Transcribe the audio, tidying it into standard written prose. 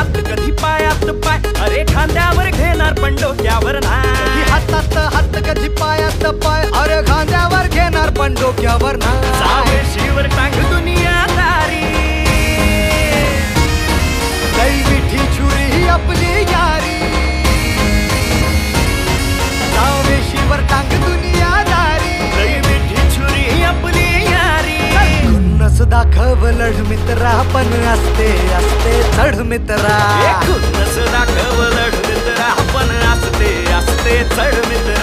हात कधी पायात पाय, अरे खांद्यावर घेणार पण डोक्यावर नाही. हातात हात कधी पायात पाय, अरे खांद्यावर घेणार पण डोक्यावर नाही. सावेशीवर टांग दुनियादारी, लई मिठी छुरी ही आपली यारी. सावेशीवर टांग दुनियादारी, लई मिठी छुरी ही आपली यारी. खुन्नस दाखव लढ मित्रा, पण असते असते चढ मित्रा. खुन्नस दाखव लढ मित्रा, पण असते असते चढ मित्रा.